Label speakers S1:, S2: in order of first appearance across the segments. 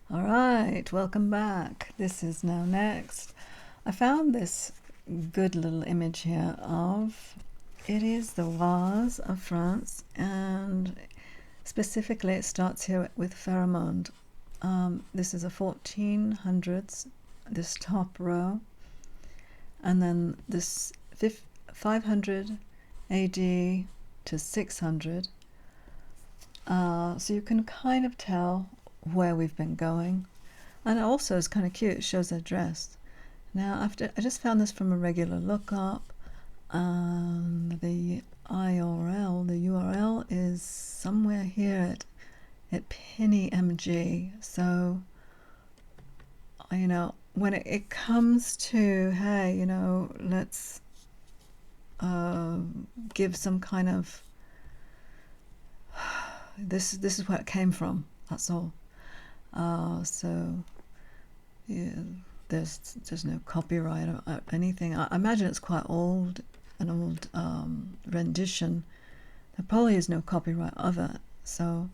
S1: All right, welcome back. This is Now Next. I found this good little image here of, it is the vase of France, and specifically it starts here with Pharamond. This is a 1400s, this top row, and then this 500 AD to 600. So you can kind of tell where we've been going, and also it's kind of cute. It shows their dress. Now, I just found this from a regular lookup, and the URL is somewhere here at Penny MG. So, when it comes to, hey, let's give some kind of, this is where it came from. That's all. So yeah, there's no copyright or anything. I imagine it's quite old, an old rendition. There probably is no copyright of it, so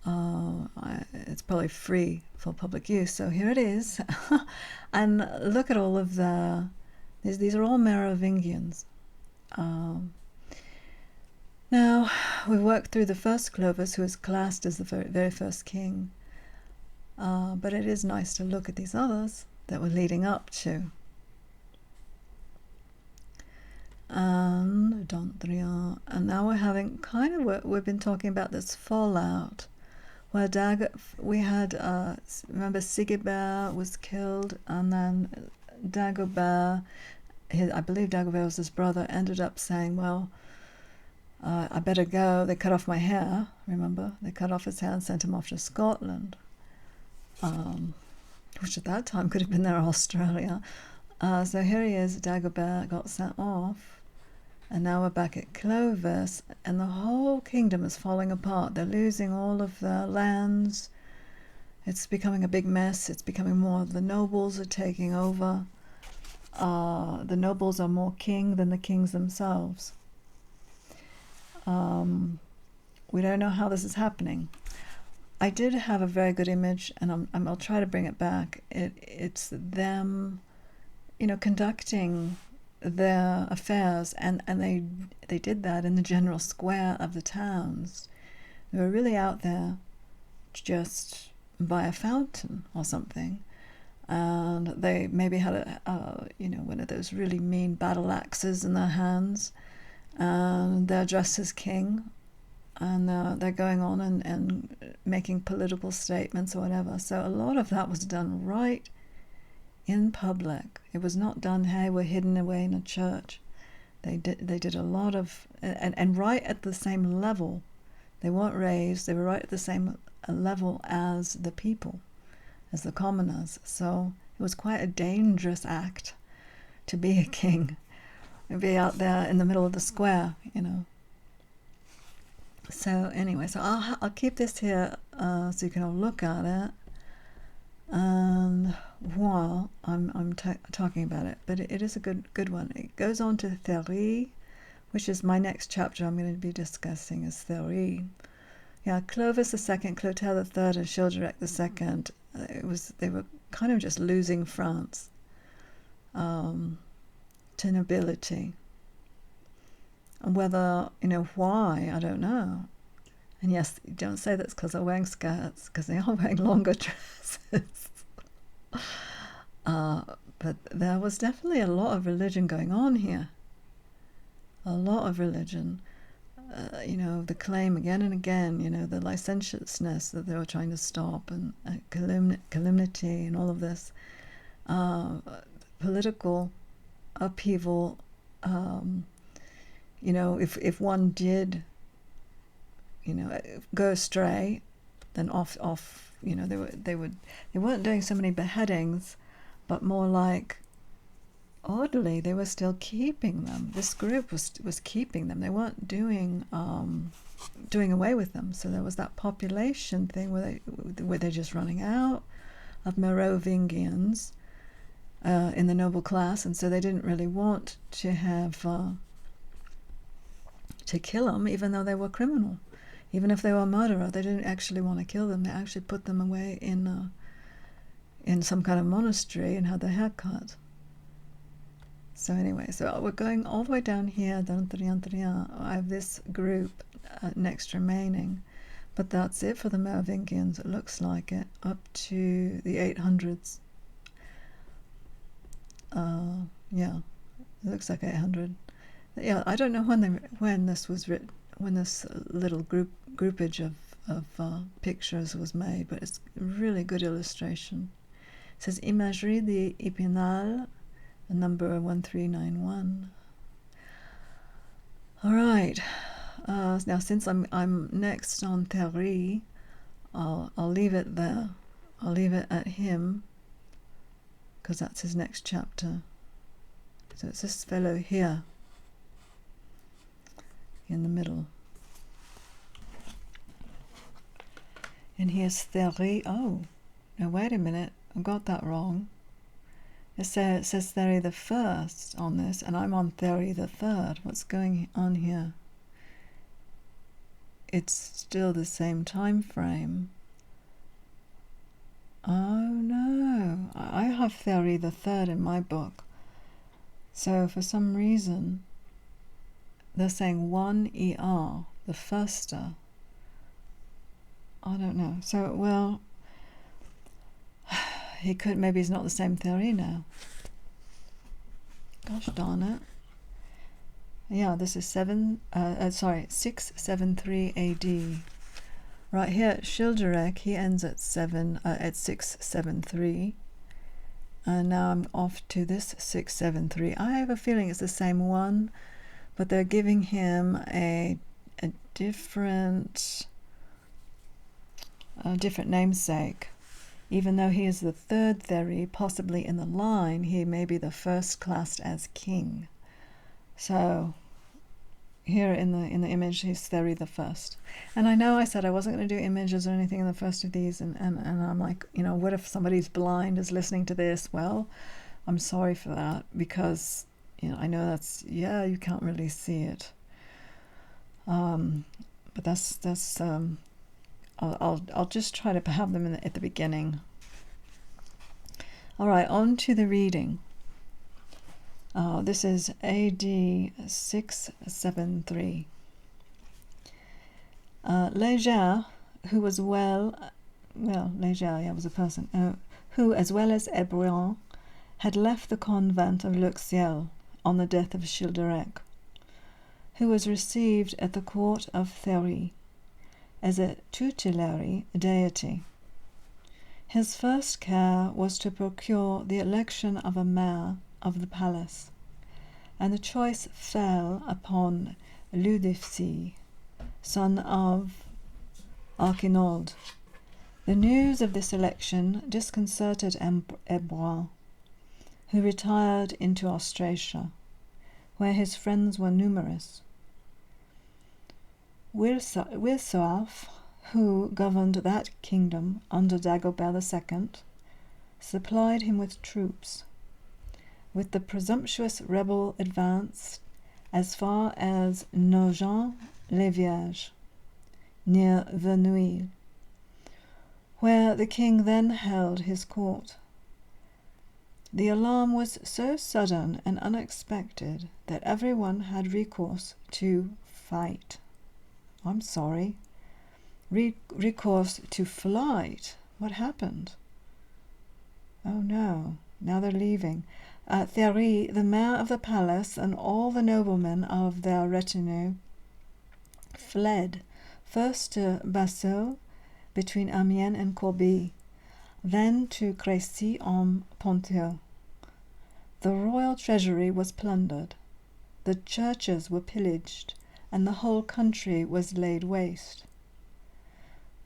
S1: it's probably free for public use. So here it is, and look at all of these are all Merovingians. Now we've worked through the first Clovis, who is classed as the very first king. But it is nice to look at these others that were leading up to. And and now we're having we've been talking about this fallout, where we had, remember Sigebert was killed, and then Dagobert, I believe Dagobert was his brother, ended up saying, well, I better go. They cut off my hair, remember? They cut off his hair and sent him off to Scotland. Which at that time could have been there, Australia. So here he is, Dagobert got sent off, and now we're back at Clovis, and the whole kingdom is falling apart. They're losing all of their lands. It's becoming a big mess. It's becoming more, the nobles are taking over. The nobles are more king than the kings themselves. We don't know how this is happening. I did have a very good image, and I'll try to bring it back. It's them, conducting their affairs, and they did that in the general square of the towns. They were really out there, just by a fountain or something, and they maybe had one of those really mean battle axes in their hands, and they're dressed as king. And they're going on and making political statements or whatever. So a lot of that was done right in public. It was not done, hey, we're hidden away in a church. They did a lot of, and right at the same level. They weren't raised. They were right at the same level as the people, as the commoners. So it was quite a dangerous act to be a king, and be out there in the middle of the square, So anyway, so I'll keep this here so you can all look at it, and while I'm talking about it, but it is a good one. It goes on to Thierry, which is my next chapter. I'm going to be discussing is Thierry. Yeah, Clovis II, Clotaire III, and Childeric II. They were kind of just losing France to nobility. And whether, why, I don't know. And yes, don't say that's because they're wearing skirts, because they are wearing longer dresses. But there was definitely a lot of religion going on here. A lot of religion. The claim again and again, the licentiousness that they were trying to stop, and calumny and all of this. Political upheaval. If one did, go astray, then off. They weren't doing so many beheadings, but more like, oddly, they were still keeping them. This group was keeping them. They weren't doing away with them. So there was that population thing where they're just running out of Merovingians in the noble class, and so they didn't really want to have. To kill them, even though they were criminal. Even if they were a murderer, they didn't actually want to kill them. They actually put them away in some kind of monastery and had their hair cut. So anyway, so we're going all the way down here. I have this group next remaining, but that's it for the Merovingians. It looks like it up to the 800s. Yeah, it looks like 800. Yeah, I don't know when this was written, when this little groupage of pictures was made, but it's a really good illustration. It says Imagerie de Épinal, number 1391. All right. Now, since I'm next on Thierry, I'll leave it there. I'll leave it at him, because that's his next chapter. So it's this fellow here, in the middle. And here's Thierry. Oh, now wait a minute. I got that wrong. It says Thierry I on this, and I'm on Thierry III. What's going on here? It's still the same time frame. Oh no, I have Thierry III in my book. So for some reason, they're saying 1 ER, the firster. I don't know. So, well, maybe he's not the same Thierry now. Gosh darn it. Yeah, this is 673 AD. Right here at Childeric, he ends at 673. And now I'm off to this 673. I have a feeling it's the same one, but they're giving him a different namesake. Even though he is the third Thierry, possibly in the line, he may be the first classed as king. So here in the image, he's Thierry I. And I know I said I wasn't going to do images or anything in the first of these, and I'm like, what if somebody's blind is listening to this? Well, I'm sorry for that, because I know that's, you can't really see it. But that's I'll just try to have them at the beginning. All right, on to the reading. This is AD 673. Léger, who was Léger, was a person, who, as well as Ebroin, had left the convent of Luxiel on the death of Childeric, who was received at the court of Thierry as a tutelary deity. His first care was to procure the election of a mayor of the palace, and the choice fell upon Ludifsi, son of Archinold. The news of this election disconcerted Ebroin, who retired into Austrasia, where his friends were numerous. Wilsoaf, who governed that kingdom under Dagobert II, supplied him with troops. With the presumptuous rebel advanced as far as Nogent-les-Vierges, near Verneuil, where the king then held his court. The alarm was so sudden and unexpected that everyone had recourse to fight. I'm sorry. Recourse to flight. What happened? Oh no, now they're leaving. Thierry, the mayor of the palace, and all the noblemen of their retinue fled, first to Basseau, between Amiens and Corbie, then to Crécy-en-Ponthieu. The royal treasury was plundered, the churches were pillaged, and the whole country was laid waste.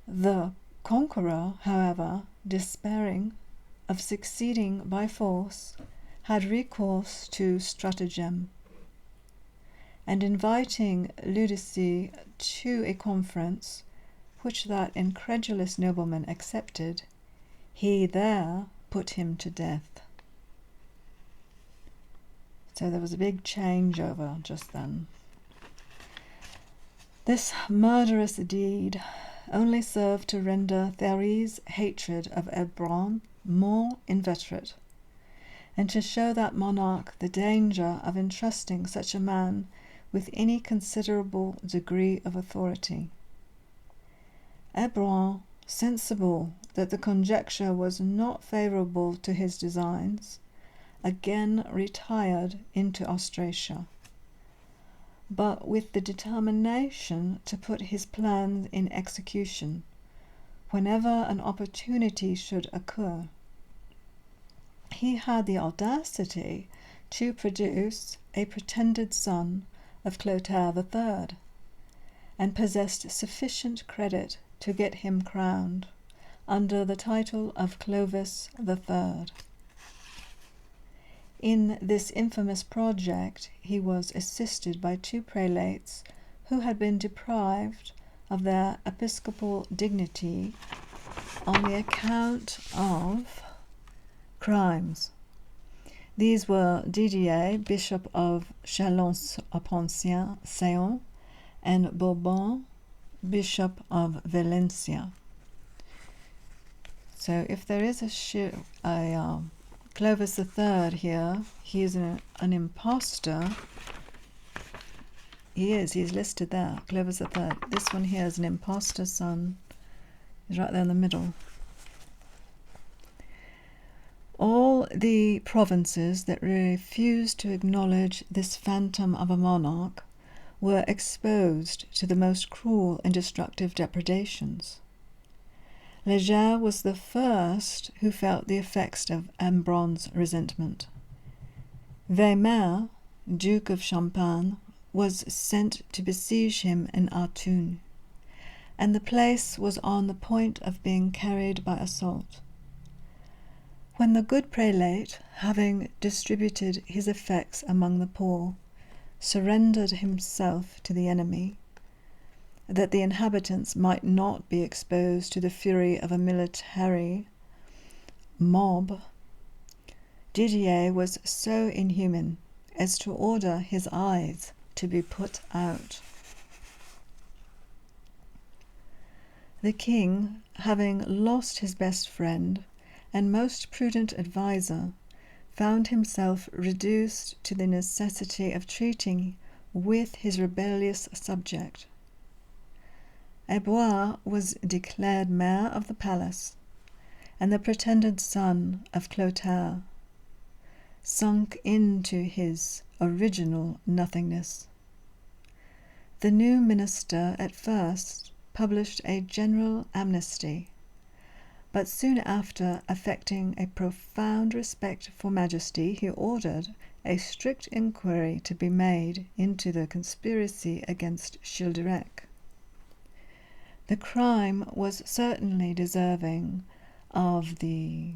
S1: The conqueror, however, despairing of succeeding by force, had recourse to stratagem, and inviting Ludifsi to a conference, which that incredulous nobleman accepted, he there put him to death. So there was a big changeover just then. This murderous deed only served to render Thierry's hatred of Hébron more inveterate, and to show that monarch the danger of entrusting such a man with any considerable degree of authority. Hébron, sensible that the conjecture was not favourable to his designs, again retired into Austrasia, but with the determination to put his plans in execution whenever an opportunity should occur. He had the audacity to produce a pretended son of Clotaire III, and possessed sufficient credit to get him crowned under the title of Clovis III. In this infamous project he was assisted by 2 prelates who had been deprived of their episcopal dignity on the account of crimes. These were Didier, Bishop of Chalon-upon-Saône, and Bourbon, Bishop of Valencia. So if there is a Clovis III here, he is an impostor. He's listed there, Clovis III. This one here is an impostor son. He's right there in the middle. All the provinces that refused to acknowledge this phantom of a monarch were exposed to the most cruel and destructive depredations. Léger was the first who felt the effects of Hébron's resentment. Weimar, Duke of Champagne, was sent to besiege him in Autun, and the place was on the point of being carried by assault. When the good prelate, having distributed his effects among the poor, surrendered himself to the enemy, that the inhabitants might not be exposed to the fury of a military mob, Didier was so inhuman as to order his eyes to be put out. The king, having lost his best friend and most prudent adviser, found himself reduced to the necessity of treating with his rebellious subject. Hébron was declared mayor of the palace, and the pretended son of Clotaire sunk into his original nothingness. The new minister at first published a general amnesty, but soon after, affecting a profound respect for majesty, he ordered a strict inquiry to be made into the conspiracy against Childeric. The crime was certainly deserving of the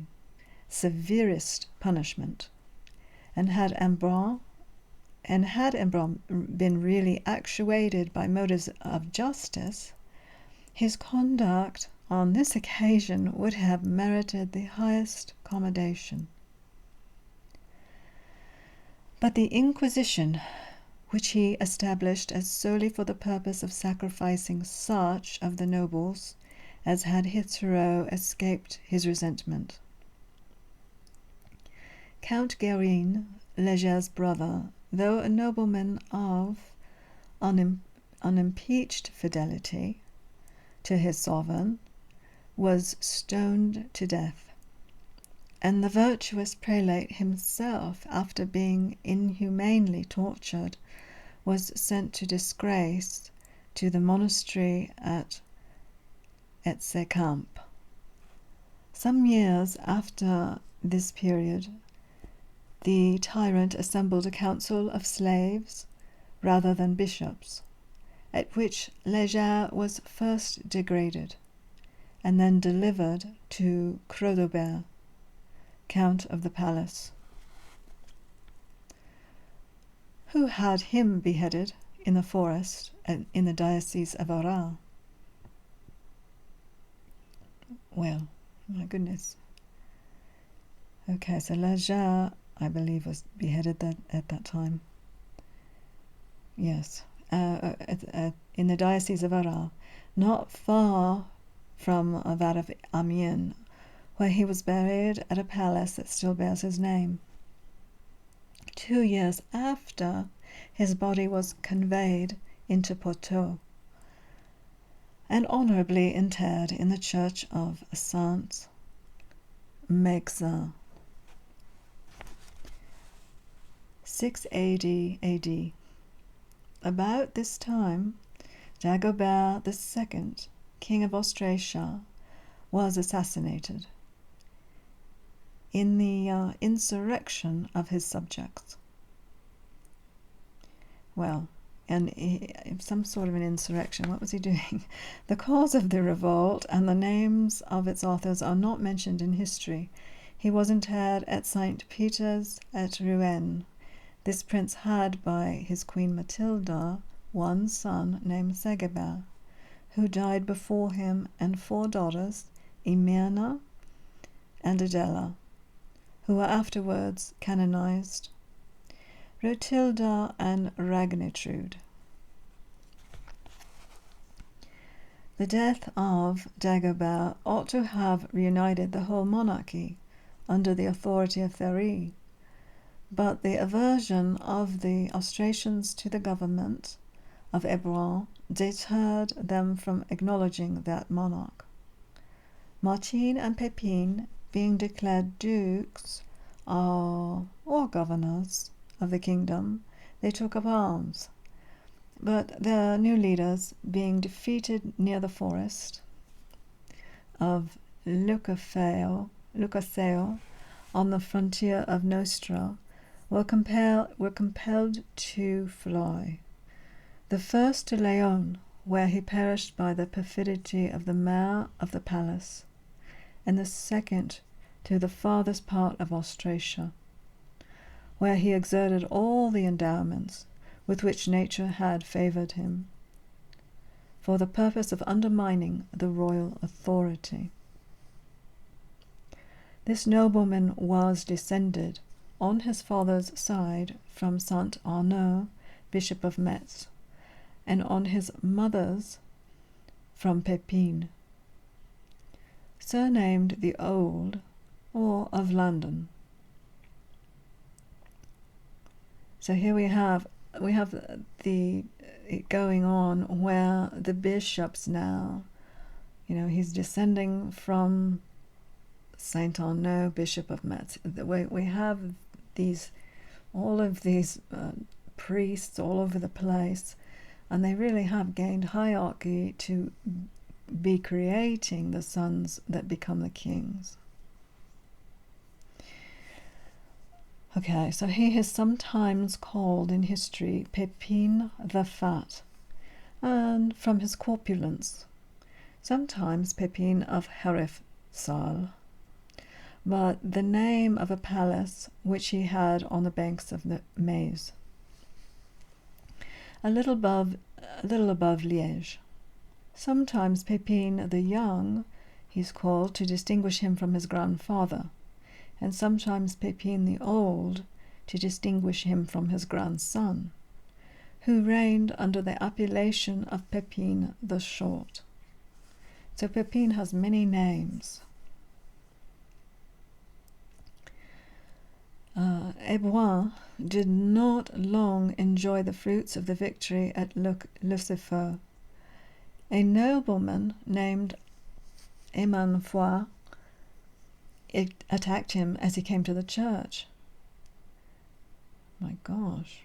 S1: severest punishment, and had Hébron been really actuated by motives of justice, his conduct on this occasion would have merited the highest commendation. But the Inquisition, which he established as solely for the purpose of sacrificing such of the nobles as had hitherto escaped his resentment. Count Guérin, Léger's brother, though a nobleman of unimpeached fidelity to his sovereign, was stoned to death, and the virtuous prelate himself, after being inhumanly tortured, was sent to disgrace to the monastery at Etsekamp. Some years after this period, the tyrant assembled a council of slaves rather than bishops, at which Léger was first degraded, and then delivered to Chrodobert, Count of the Palace, who had him beheaded in the forest in the diocese of Arras. Well, my goodness. Okay, so Léger, I believe, was beheaded at that time. Yes, in the diocese of Arras, not far from that of Amiens, where he was buried at a palace that still bears his name. 2 years after, his body was conveyed into Poitou and honourably interred in the church of Saint-Maixent. 680 AD. About this time, Dagobert II, king of Austrasia, was assassinated in the insurrection of his subjects. Well, and some sort of an insurrection. What was he doing? The cause of the revolt and the names of its authors are not mentioned in history. He was interred at St. Peter's at Rouen. This prince had, by his queen Matilda, one son named Zayvra, who died before him, and 4 daughters, Imerna and Adela, who were afterwards canonized, Rotilda and Ragnitrude. The death of Dagobert ought to have reunited the whole monarchy under the authority of Thierry, but the aversion of the Austrasians to the government of Ebrun deterred them from acknowledging that monarch. Martin and Pepin, being declared dukes or governors of the kingdom, they took up arms, but their new leaders, being defeated near the forest of Lucaseo on the frontier of Nostra, were compelled to fly. The first to Leon, where he perished by the perfidy of the mayor of the palace, and the second to the farthest part of Austrasia, where he exerted all the endowments with which nature had favoured him, for the purpose of undermining the royal authority. This nobleman was descended on his father's side from Saint Arnaud, Bishop of Metz, and on his mother's from Pepin, surnamed the Old, or of London. So here we have the going on where the bishops now, he's descending from Saint Arnaud, Bishop of Metz. We have all of these priests all over the place, and they really have gained hierarchy to be creating the sons that become the kings. Okay, so he is sometimes called in history Pepin the Fat, and from his corpulence, sometimes Pepin of Herefsal, but the name of a palace which he had on the banks of the Meuse, a little above Liège. Sometimes Pepin the Young he's called to distinguish him from his grandfather, and sometimes Pepin the Old to distinguish him from his grandson, who reigned under the appellation of Pepin the Short. So Pepin has many names. Ebrun did not long enjoy the fruits of the victory at Lucifer. A nobleman named Emanfoy attacked him as he came to the church. My gosh.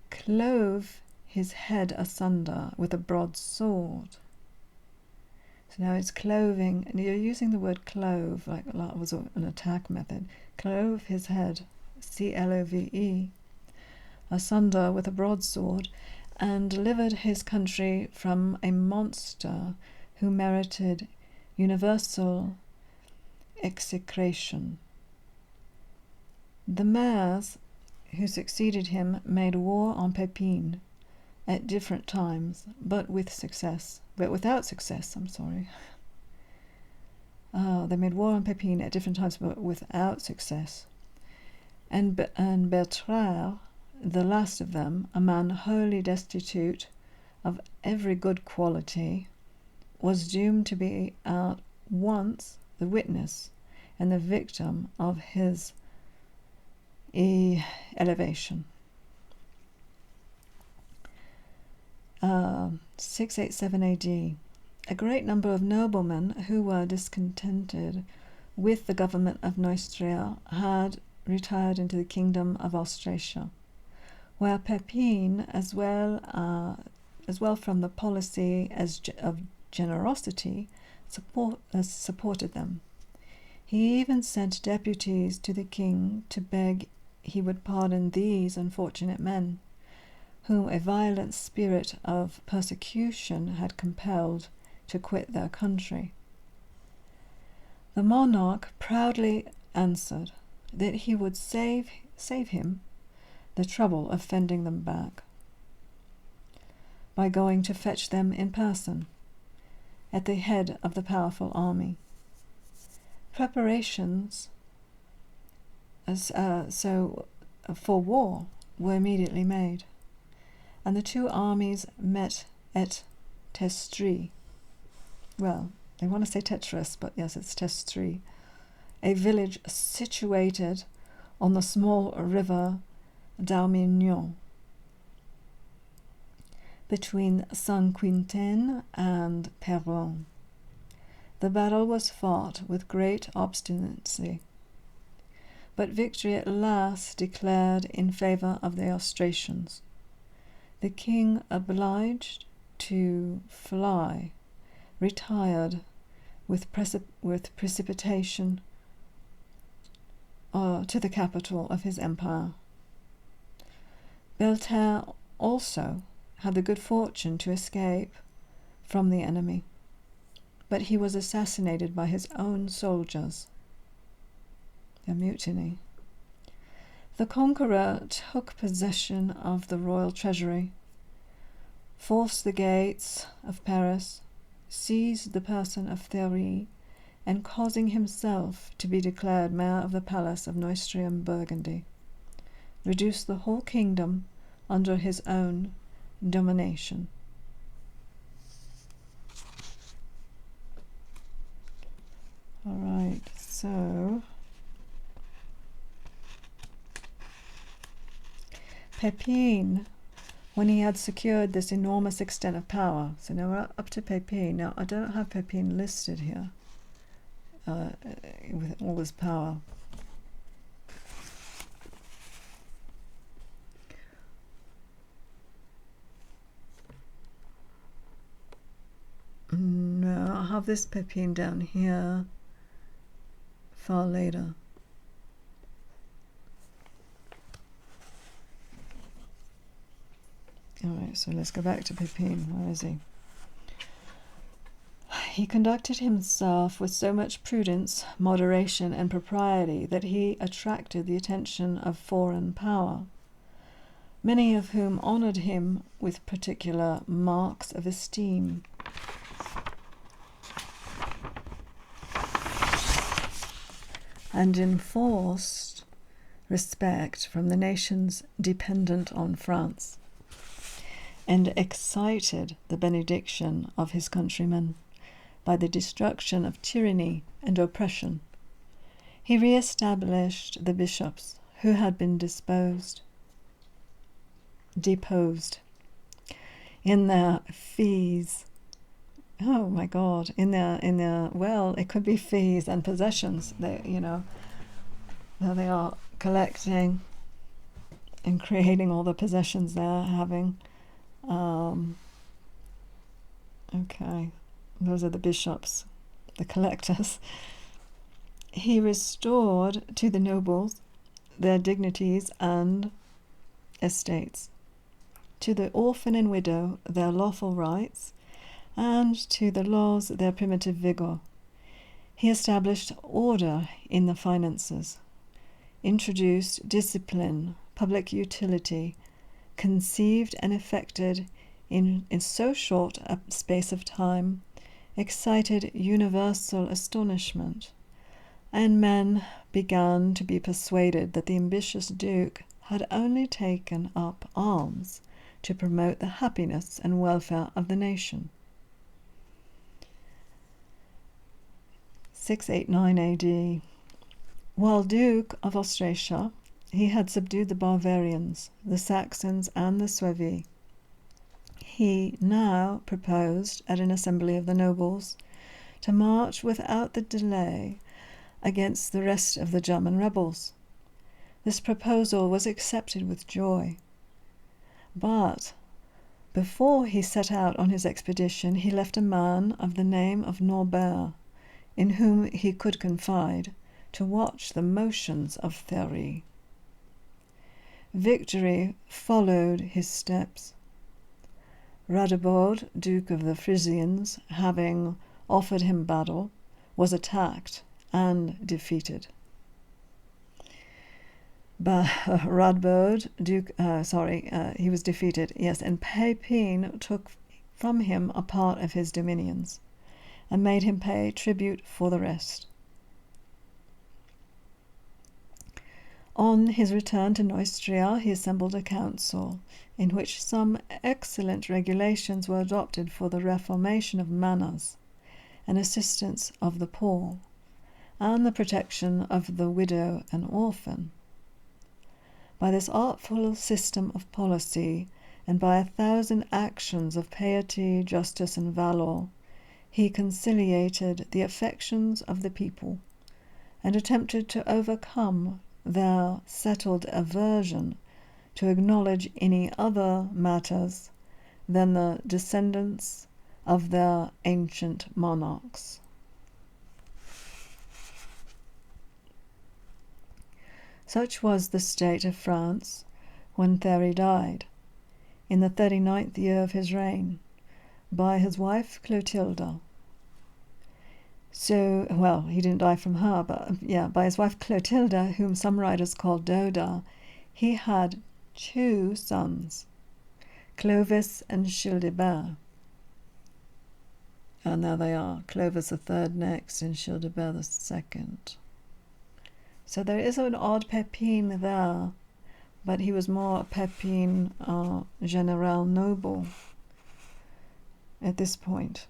S1: Clove his head asunder with a broad sword. So now it's cloving, and you're using the word clove like that was an attack method. Clove his head, C-L-O-V-E, asunder with a broadsword, and delivered his country from a monster who merited universal execration. The mayors who succeeded him made war on Pepin at different times, but without success. They made war on Pepin at different times, but without success. And Bertrand, the last of them, a man wholly destitute of every good quality, was doomed to be at once the witness and the victim of his elevation. 687 AD. A great number of noblemen who were discontented with the government of Neustria had retired into the kingdom of Austrasia, where Pepin, as well from the policy of generosity, supported them. He even sent deputies to the king to beg he would pardon these unfortunate men, whom a violent spirit of persecution had compelled to quit their country. The monarch proudly answered that he would save him the trouble of fending them back by going to fetch them in person at the head of the powerful army. Preparations for war were immediately made, and the two armies met at Testri. Well, they want to say Tetris, but yes, it's Testri, a village situated on the small river d'Armignon, between Saint-Quentin and Péronne. The battle was fought with great obstinacy, but victory at last declared in favour of the Austrasians. The king, obliged to fly, retired with precipitation to the capital of his empire. Beltaire also had the good fortune to escape from the enemy, but he was assassinated by his own soldiers. A mutiny. The conqueror took possession of the royal treasury, forced the gates of Paris, seized the person of Thierry, and causing himself to be declared mayor of the palace of Neustria and Burgundy, reduced the whole kingdom under his own domination. All right, so Pepin, when he had secured this enormous extent of power, so now we're up to Pepin. Now, I don't have Pepin listed here with all this power. No, I'll have this Pepin down here far later. Alright, so let's go back to Pepin. Where is he? He conducted himself with so much prudence, moderation, and propriety that he attracted the attention of foreign power, many of whom honoured him with particular marks of esteem. And enforced respect from the nations dependent on France, and excited the benediction of his countrymen by the destruction of tyranny and oppression. He re-established the bishops who had been deposed in their fees. Oh my God! In their well, it could be fees and possessions. There they are collecting and creating all the possessions they're having. Okay, those are the bishops, the collectors. He restored to the nobles their dignities and estates, to the orphan and widow their lawful rights, and to the laws their primitive vigour. He established order in the finances, introduced discipline, public utility, conceived and effected in so short a space of time, excited universal astonishment, and men began to be persuaded that the ambitious Duke had only taken up arms to promote the happiness and welfare of the nation. 689 AD. While Duke of Austrasia, he had subdued the Bavarians, the Saxons, and the Suevi. He now proposed, at an assembly of the nobles, to march without the delay against the rest of the German rebels. This proposal was accepted with joy. But before he set out on his expedition, he left a man of the name of Norbert, in whom he could confide, to watch the motions of Thierry. Victory followed his steps. Radebod, Duke of the Frisians, having offered him battle, was attacked and defeated. Radbod, he was defeated, yes, and Pepin took from him a part of his dominions and made him pay tribute for the rest. On his return to Neustria, he assembled a council in which some excellent regulations were adopted for the reformation of manors and assistance of the poor, and the protection of the widow and orphan. By this artful system of policy, and by 1,000 actions of piety, justice, and valour, he conciliated the affections of the people, and attempted to overcome their settled aversion to acknowledge any other matters than the descendants of their ancient monarchs. Such was the state of France when Thierry died, in the 39th year of his reign, by his wife Clotilda. So, well, he didn't die from her, but by his wife Clotilda, whom some writers call Doda, he had 2 sons, Clovis and Childebert. And there they are, Clovis III next and Childebert II. So there is an odd Pepin there, but he was more a Pepin General Noble at this point.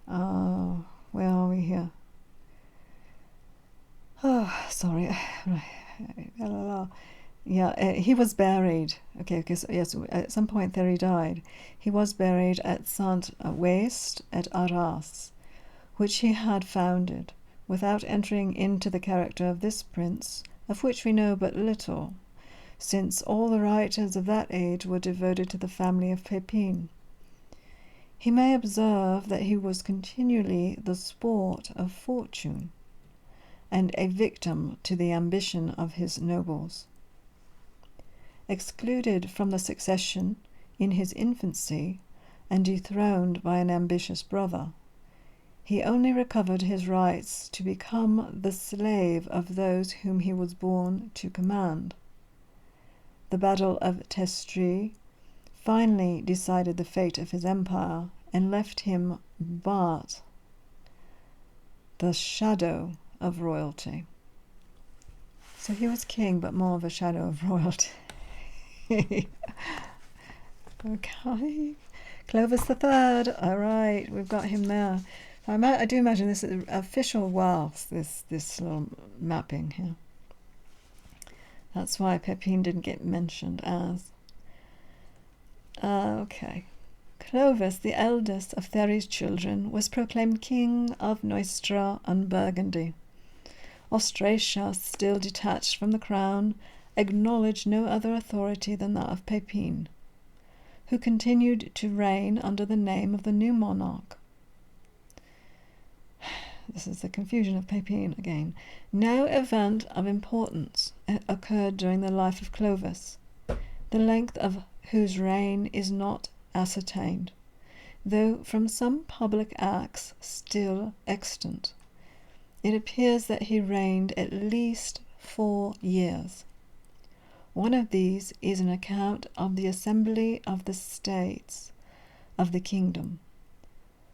S1: Where are we here? Oh, sorry. He was buried. Okay, so yes, at some point Thierry died. He was buried at Saint-Waast at Arras, which he had founded, without entering into the character of this prince, of which we know but little, since all the writers of that age were devoted to the family of Pepin. He may observe that he was continually the sport of fortune, and a victim to the ambition of his nobles. Excluded from the succession in his infancy, and dethroned by an ambitious brother, he only recovered his rights to become the slave of those whom he was born to command. The Battle of Testri finally decided the fate of his empire and left him but the shadow of royalty. So he was king, but more of a shadow of royalty. Okay. Clovis III. All right, we've got him there. I do imagine this is official Welsh, this little mapping here. That's why Pepin didn't get mentioned as. Okay. Clovis, the eldest of Thierry's children, was proclaimed king of Neustria and Burgundy. Austrasia, still detached from the crown, acknowledged no other authority than that of Pepin, who continued to reign under the name of the new monarch. This is the confusion of Pepin again. No event of importance occurred during the life of Clovis, the length of whose reign is not ascertained, though from some public acts still extant, it appears that he reigned at least 4 years. One of these is an account of the Assembly of the States of the Kingdom,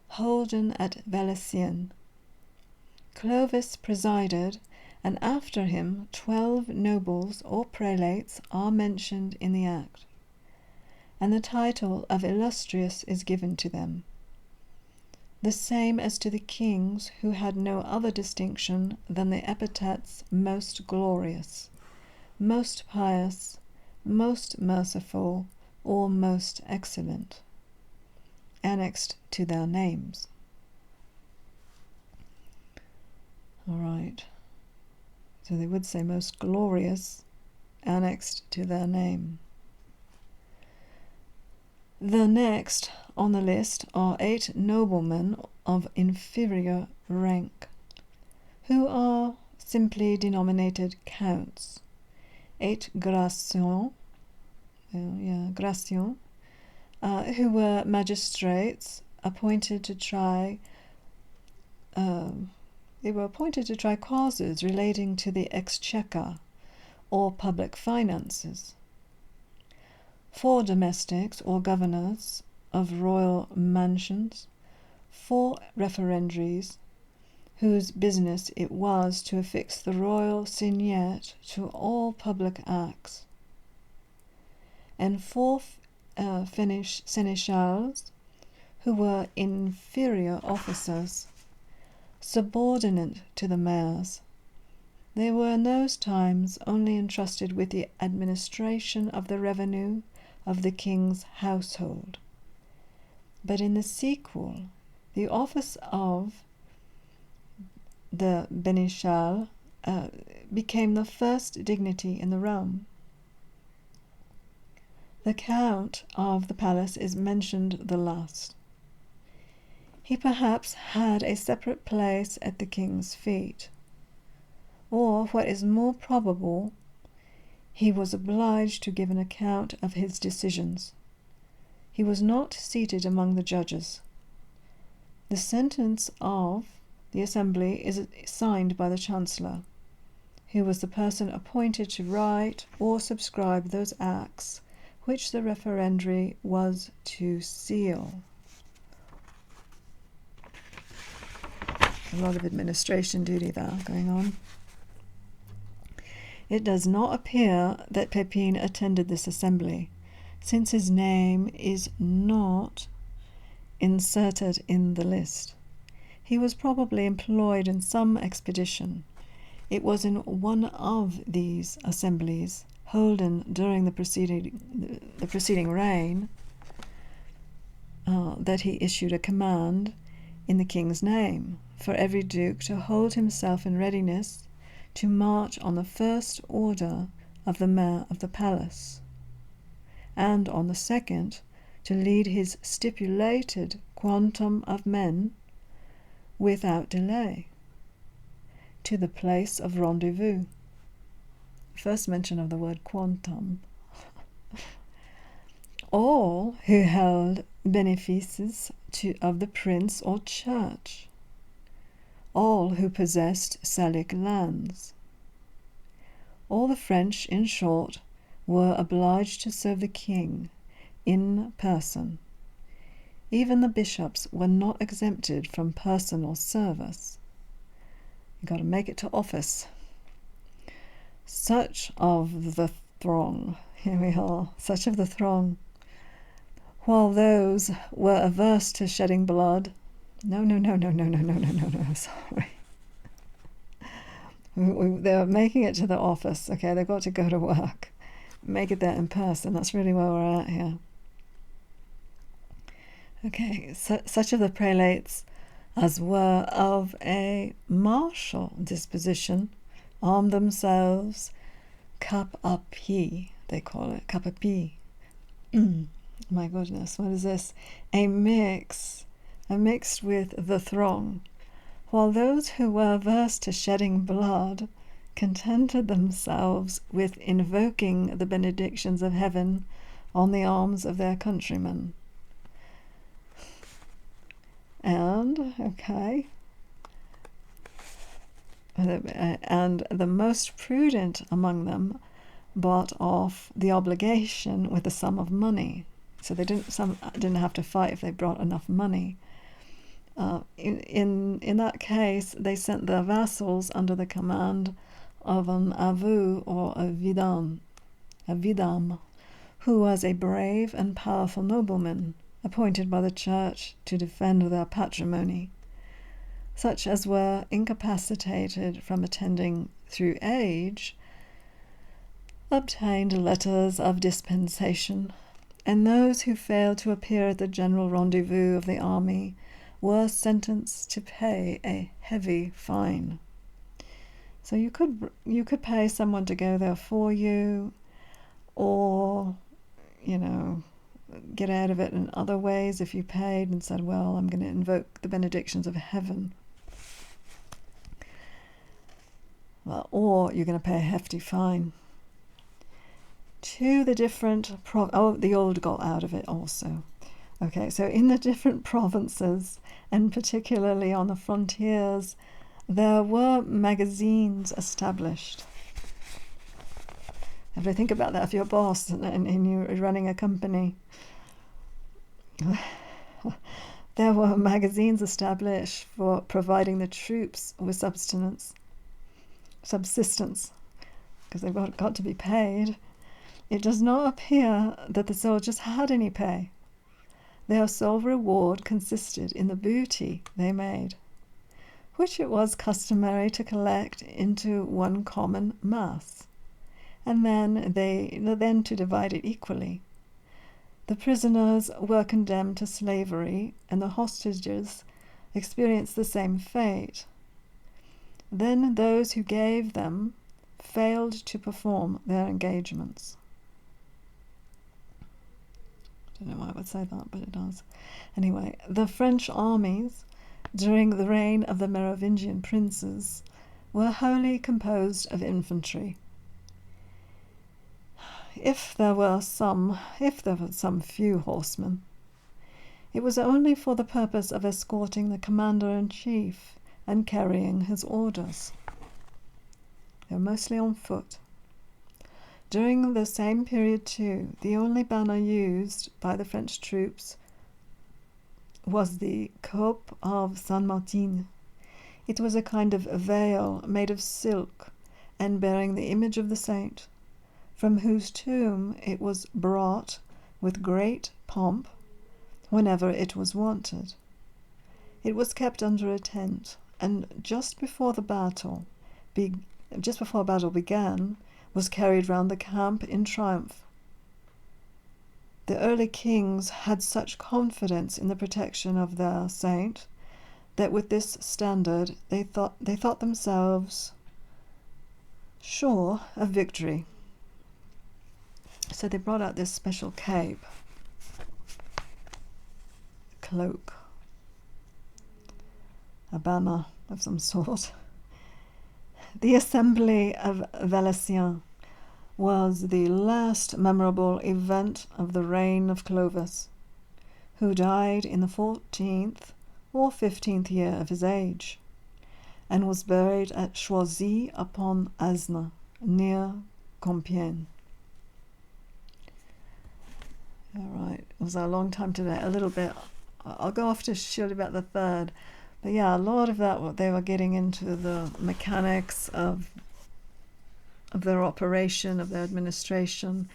S1: holden at Valenciennes. Clovis presided and after him 12 nobles or prelates are mentioned in the act, and the title of illustrious is given to them, the same as to the kings, who had no other distinction than the epithets most glorious, most pious, most merciful, or most excellent, annexed to their names. All right. So they would say most glorious, annexed to their name. The next on the list are 8 noblemen of inferior rank, who are simply denominated counts. 8 gracians, who were magistrates appointed to try. They were appointed to try causes relating to the exchequer or public finances. 4 domestics or governors of royal mansions, 4 referendaries, whose business it was to affix the royal signet to all public acts, and 4 seneschals, who were inferior officers, subordinate to the mayors. They were in those times only entrusted with the administration of the revenue of the king's household. But in the sequel, the office of the Bénéchal became the first dignity in the realm. The Count of the Palace is mentioned the last. He perhaps had a separate place at the king's feet, or, what is more probable, he was obliged to give an account of his decisions. He was not seated among the judges. The sentence of the assembly is signed by the Chancellor, who was the person appointed to write or subscribe those acts which the referendary was to seal. A lot of administration duty there going on. It does not appear that Pepin attended this assembly, since his name is not inserted in the list. He was probably employed in some expedition. It was in one of these assemblies, holden during the preceding reign, that he issued a command in the king's name for every duke to hold himself in readiness to march on the first order of the mayor of the palace, and on the second to lead his stipulated quantum of men without delay to the place of rendezvous. First mention of the word quantum. All who held benefices of the prince or church, all who possessed Salic lands. All the French, in short, were obliged to serve the king in person. Even the bishops were not exempted from personal service. You've got to make it to office. Such of the throng, here we are, such of the throng, while those were averse to shedding blood, sorry. They're making it to the office, okay? They've got to go to work. Make it there in person. That's really where we're at here. Okay, such of the prelates as were of a martial disposition armed themselves cap à pied, they call it, cap à pied. My goodness, what is this? A mixed with the throng, while those who were averse to shedding blood contented themselves with invoking the benedictions of heaven on the arms of their countrymen. And, and the most prudent among them bought off the obligation with a sum of money. So some didn't have to fight if they brought enough money. In that case, they sent their vassals under the command of an avou or a vidame, who was a brave and powerful nobleman appointed by the church to defend their patrimony. Such as were incapacitated from attending through age obtained letters of dispensation, and those who failed to appear at the general rendezvous of the army were sentenced to pay a heavy fine. So you could pay someone to go there for you, or get out of it in other ways if you paid and said, well, I'm going to invoke the benedictions of heaven. Well, or you're going to pay a hefty fine. To the different the old got out of it also. Okay, so in the different provinces, and particularly on the frontiers, there were magazines established. Have to think about that if you're a boss and you're running a company. There were magazines established for providing the troops with subsistence, because they've got to be paid. It does not appear that the soldiers had any pay. Their sole reward consisted in the booty they made, which it was customary to collect into one common mass, and then to divide it equally. The prisoners were condemned to slavery, and the hostages experienced the same fate. Then those who gave them failed to perform their engagements. I don't know why I would say that, but it does. Anyway, the French armies during the reign of the Merovingian princes were wholly composed of infantry. If there were some few horsemen, it was only for the purpose of escorting the commander-in-chief and carrying his orders. They were mostly on foot. During the same period, too, the only banner used by the French troops was the Cope of Saint Martin. It was a kind of veil made of silk and bearing the image of the saint, from whose tomb it was brought with great pomp whenever it was wanted. It was kept under a tent, and just before battle began, was carried round the camp in triumph. The early kings had such confidence in the protection of their saint that with this standard they thought themselves sure of victory. So they brought out this special cape, cloak, a banner of some sort. The Assembly of Valenciennes was the last memorable event of the reign of Clovis, who died in the 14th or 15th year of his age, and was buried at Choisy-upon-Aisne, near Compiègne. All right, it was a long time today, a little bit. I'll go off to Chilibert III. But yeah, a lot of that, they were getting into the mechanics of their operation, of their administration.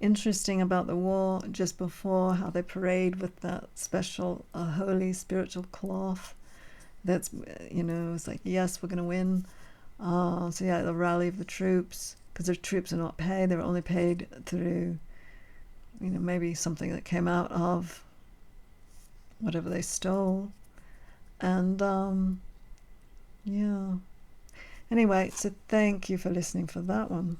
S1: Interesting about the war just before, how they parade with that special holy spiritual cloth. That's, it's like, yes, we're going to win. So yeah, the rally of the troops, because their troops are not paid. They were only paid through, maybe something that came out of whatever they stole. And yeah, anyway, so thank you for listening for that one.